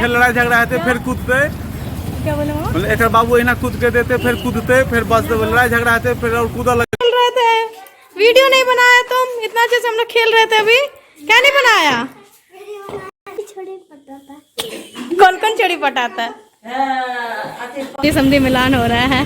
फिर लड़ाई झगड़ा होते फिर कूदते। क्या बोले मामा? मतलब एक बाबू यहाँ कूद के देते फिर कूदते फिर बस लड़ाई झगड़ा होते फिर और कूदा लगे। खेल रहे थे, वीडियो नहीं बनाया तुम, इतना अच्छे से हम लोग खेल रहे थे अभी, क्या नहीं बनाया? कौन कौन चोरी पटाता है? ये समझी मिलान हो रहा है।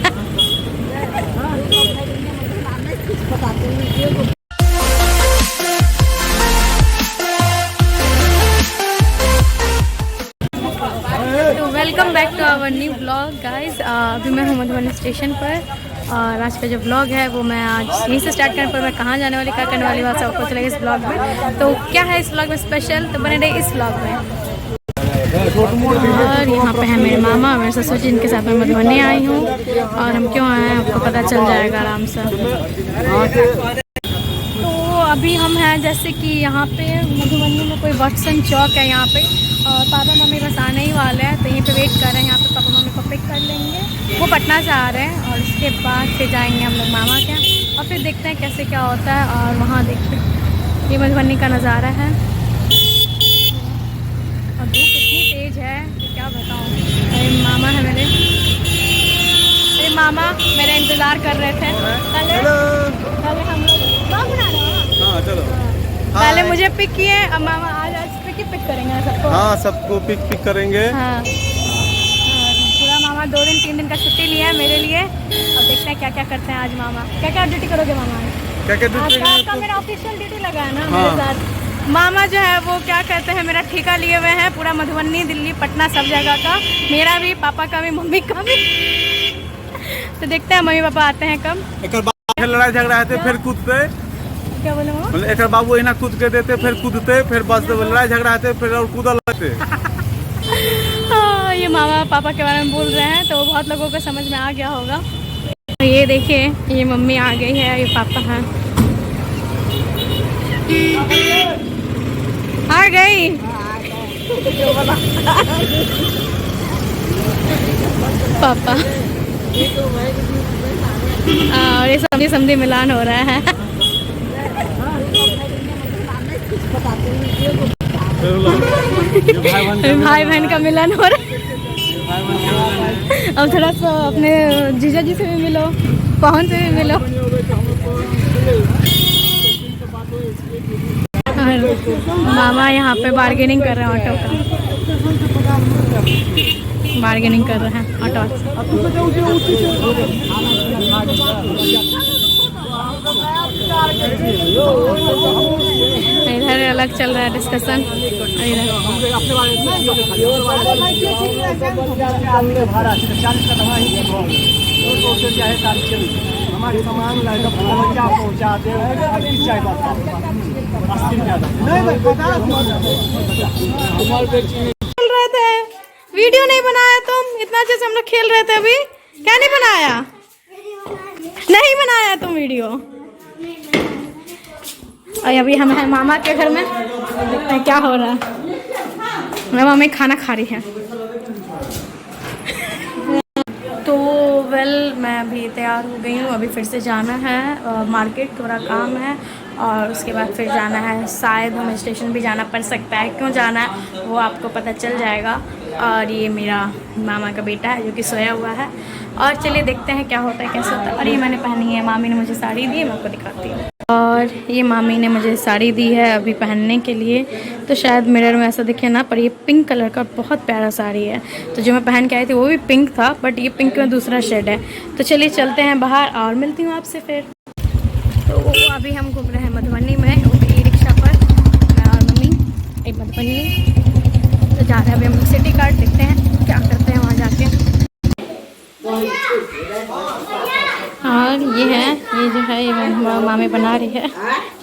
तो welcome back to our new blog guys. अभी मैं हूँ मधुबनी स्टेशन पर और आज का जो ब्लॉग है वो मैं आज यहीं से स्टार्ट करने पर मैं कहाँ जाने वाली क्या करने वाली बात सबको चलेगा इस ब्लॉग में। तो क्या है इस ब्लॉग में स्पेशल, तो बने रहे इस ब्लॉग में। और यहाँ पे है मेरे मामा और मेरे ससुर जी, इनके साथ मैं मधुबनी आई हूँ और हम क्यों आए हैं आपको पता चल जाएगा आराम से। तो अभी हम हैं जैसे कि यहाँ पे मधुबनी में कोई वाटसन चौक है यहाँ पे और पापा मम्मी बस आने ही वाले हैं तो यहीं पे वेट कर रहे हैं। यहाँ पे पापा मम्मी को पिक कर लेंगे, वो पटना से आ रहे हैं और उसके बाद फिर जाएंगे हम लोग मामा के और फिर देखते हैं कैसे क्या होता है। और वहाँ देखिए ये मधुबनी का नज़ारा है और धूप इतनी तेज़ है कि क्या बताऊँ। मेरे मामा है मेरे मामा मेरा इंतज़ार कर रहे थे। पहले हम लोग ब्लॉग बना रहे हैं। हाँ चलो। पहले मुझे पिक किए, अब मामा आज पिक करेंगे सबको। हाँ सबको पिक करेंगे। हाँ पूरा मामा 2 दिन 3 दिन का छुट्टी लिया है मेरे लिए और देखते हैं क्या क्या करते हैं आज मामा। क्या क्या ड्यूटी करोगे मामा? क्या क्या ड्यूटी? आपका मेरा ऑफिशियल ड्यूटी लगा है ना मेरे साथ। मामा जो है वो क्या कहते हैं मेरा ठेका लिए हुए हैं पूरा मधुबनी दिल्ली पटना सब जगह का, मेरा भी पापा का भी मम्मी का भी। तो देखते हैं मम्मी पापा आते हैं कब। फिर लड़ाई झगड़ा होते फिर कूदते। क्या बोले मामा? मतलब एक बाबू यहाँ कूद के देते फिर कूदते फिर बस लड़ाई झगड़ा होते फिर और कूदा लगते। ये मामा पापा के बारे में बोल रहे हैं तो बहुत लोगों को समझ में आ गया होगा। ये देखिए ये मम्मी आ गई है, ये पापा हैं आ गई। पापा और ये समझी मिलान हो रहा है। भाई बहन का मिलन हो रहा है। अब थोड़ा सा अपने जीजा जी से भी मिलो, पवन से भी मिलो। और मामा यहाँ पे बार्गेनिंग कर रहे हैं ऑटो का, बार्गेनिंग कर रहे हैं ऑटो। इधर अलग चल रहा है डिस्कशन। खेल रहे थे, वीडियो नहीं बनाया तुम, इतना अच्छे से हम लोग खेल रहे थे अभी, क्या नहीं बनाया? नहीं बनाया तुम वीडियो। और अभी हम हैं मामा के घर में, देखते हैं क्या हो रहा है। मेरी मम्मी खाना खा रही है। तो मैं अभी तैयार हो गई हूँ, अभी फिर से जाना है मार्केट, थोड़ा काम है और उसके बाद फिर जाना है, शायद हमें स्टेशन भी जाना पड़ सकता है। क्यों जाना है वो आपको पता चल जाएगा। और ये मेरा मामा का बेटा है जो कि सोया हुआ है और चलिए देखते हैं क्या होता है कैसे होता है। और ये मैंने पहनी है, मामी ने मुझे साड़ी दी है, मैं आपको दिखाती हूँ। और ये मामी ने मुझे साड़ी दी है अभी पहनने के लिए, तो शायद मिरर में ऐसा दिखे ना, पर ये पिंक कलर का बहुत प्यारा साड़ी है। तो जो मैं पहन के आई थी वो भी पिंक था, बट ये पिंक में दूसरा शेड है। तो चलिए चलते हैं बाहर और मिलती हूँ आपसे फिर। तो अभी हम घूम रहे हैं मधुबनी में, ई रिक्शा पर, मैं और मम्मी एक मधुबनी तो जा रहे हैं। अभी हम सिटी कार्ड देखते हैं क्या करते हैं वहाँ जाके। और ये है, ये जो है ये मामी बना रही है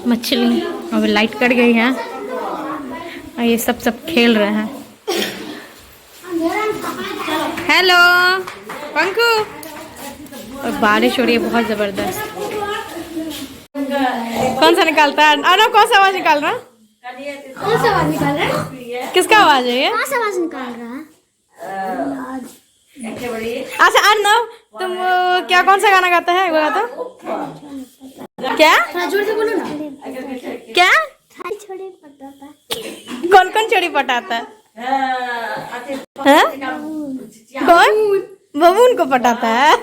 मछली, अभी लाइट कट गई है और ये सब खेल रहे हैं। हेलो पंकु, और बारिश हो रही है बहुत ज़बरदस्त। कौन सा निकालता है? अरे कौन सा आवाज़ निकाल रहा है? कौन सा आवाज निकाल रहा है? किसका आवाज़ है ये? कौन सा आवाज निकाल रहा है? अच्छा अर्नव, तुम क्या कौन सा गाना गाता है? वो गाता क्या? थोड़ा जोर से बोलो ना। क्या? छोड़ी पटाता। कौन कौन चोरी पटाता है? हाँ? कौन बबून को पटाता है?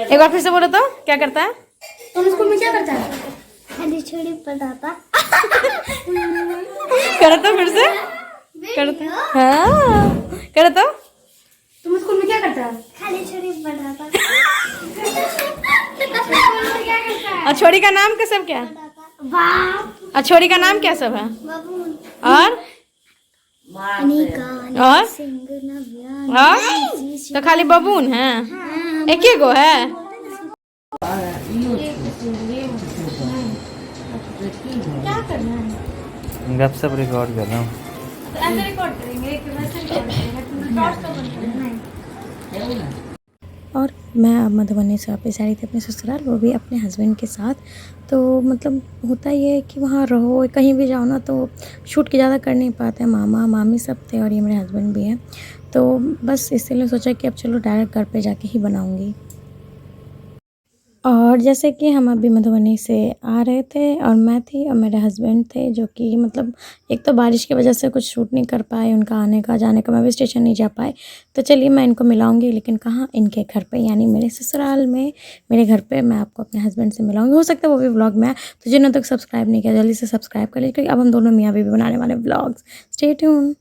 एक बार फिर से बोलो तो क्या करता है? तुम स्कूल में क्या करता है? खाली छोड़ी पढ़ाता। करो तो फिर से करता है। हाँ करो तो। तुम स्कूल में क्या करता है? खाली छोड़ी पढ़ाता। और छोरी का नाम क्या सब क्या है? वाह। और छोरी का नाम क्या सब है? बबून। और अनिका। और सिंह नव्या। और तो खाली बबून है? एक ही गो है? क्या करना है? गप सब रिकॉर्ड कर रहा हूँ। ऐसे रिकॉर्ड करेंगे कि वैसे रिकॉर्ड करेंगे, टॉर्च तो बंद करना है। और मैं अब मधुबनी से वापस आ रही थी अपने ससुराल, वो भी अपने हस्बैंड के साथ। तो मतलब होता ये है कि वहाँ रहो कहीं भी जाओ ना तो शूट के ज़्यादा कर नहीं पाते हैं, मामा मामी सब थे और ये मेरे हस्बैंड भी हैं। तो बस इसलिए सोचा कि अब चलो डायरेक्ट घर पे जाके ही बनाऊँगी। और जैसे कि हम अभी मधुबनी से आ रहे थे और मैं थी और मेरे हस्बैंड थे, जो कि मतलब एक तो बारिश की वजह से कुछ शूट नहीं कर पाए, उनका आने का जाने का, मैं भी स्टेशन नहीं जा पाई। तो चलिए मैं इनको मिलाऊंगी, लेकिन कहाँ, इनके घर पे, यानी मेरे ससुराल में, मेरे घर पे मैं आपको अपने हस्बैंड से मिलाऊंगी। हो सकता है वो भी व्लॉग में आए, तो जिन्होंने तक सब्सक्राइब नहीं किया जल्दी से सब्सक्राइब कर लीजिए, क्योंकि अब हम दोनों मियाँ बीवी बनाने वाले व्लॉग्स। Stay tune.